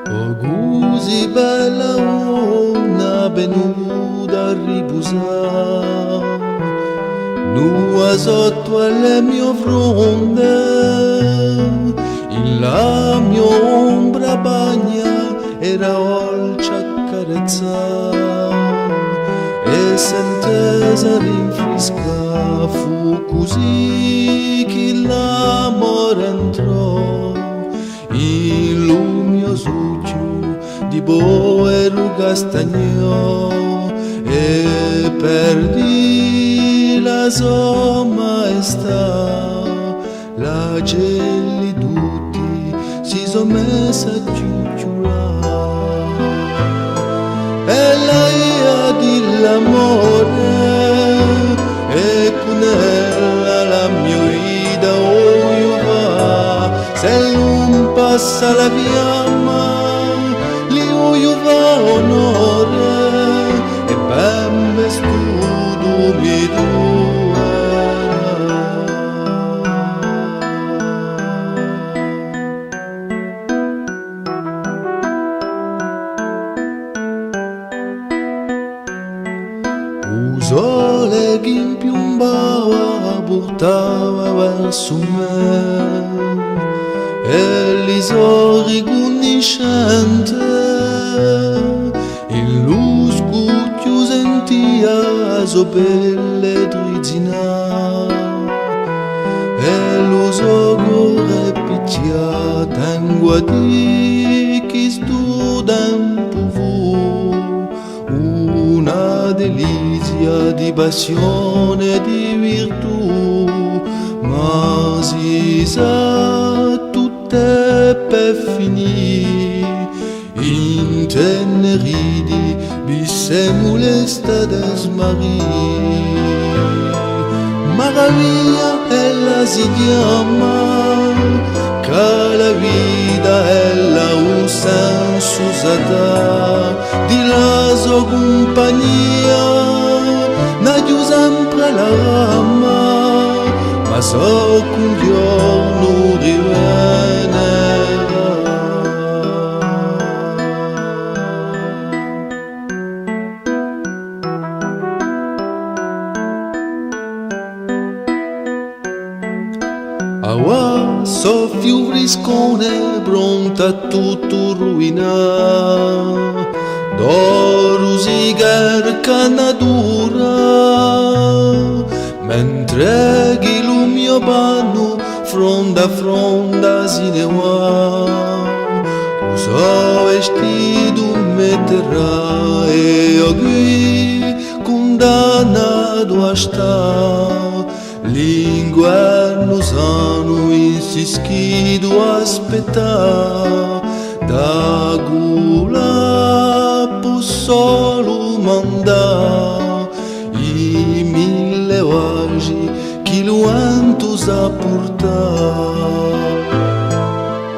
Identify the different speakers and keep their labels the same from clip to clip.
Speaker 1: Oh, così bella una venuta a riposare, nua sotto alle mie fronde, in la mia ombra bagna era olce accarezzare, e sentesa rinfresca fu così che l'amore entrò in lumio succio di boero castagnò, e perdi la sua maestà. La gelli tutti si sono messa a giugiurare, e la ia dell'amore, e con ella la mia vita va. Se non passa la fiamma, li va onore, e ben vestuto mi il sole che impiombava portava verso me, e li so riconoscente, il lusco sentia so pelle trizzinare, e lo so corre picchiata in guadi che sto tempo fu una delizia di passione e di virtù, ma si sa tutte per finire in teneridi bissemo l'estate smarì. Maraviglia ella si chiama, che la vita è la un senso usata di la sua compagnia, n'agiu sempre la rama, ma so che un giorno rivenerà. Aua, soffio friscone pronta a tutto ruinare, d'oro si cerca natura, mentre chi lo mio panno fronda a fronda si ne va. Uso vestito metterà, e io qui condannato a stare, l'inguerno sano insischido aspettare, da gula posso solo mandare i 1000 vagi che lo hanno sa portare.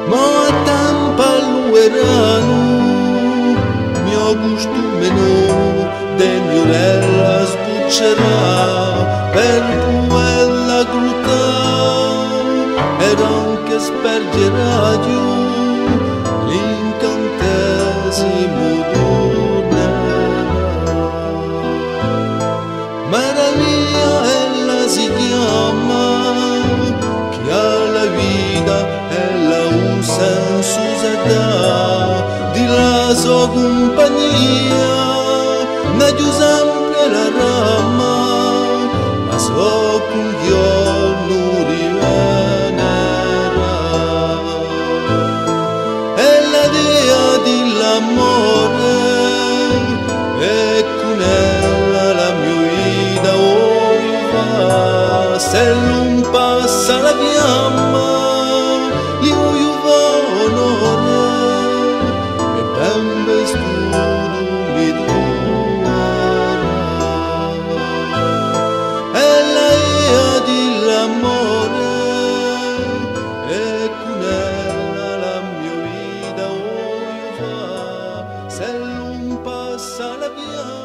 Speaker 1: Ma a tempo lo erano, mio gusto meno degnorella sbuccerà, per quella gruta era anche spergerà giù l'incantesimo tornerà. Maraviglia ella si chiama, che alla vita ella un senso sa dà, di la sua compagnia n'agiu sempre la rama, ma so che un giorno rivenerà. È la dea dell'amore, e con ella la mia vita va. Se non passa la fiamma, io va onore, e ben vestuto mi dell'amore, e con ella la mia vita va. Se non passa la via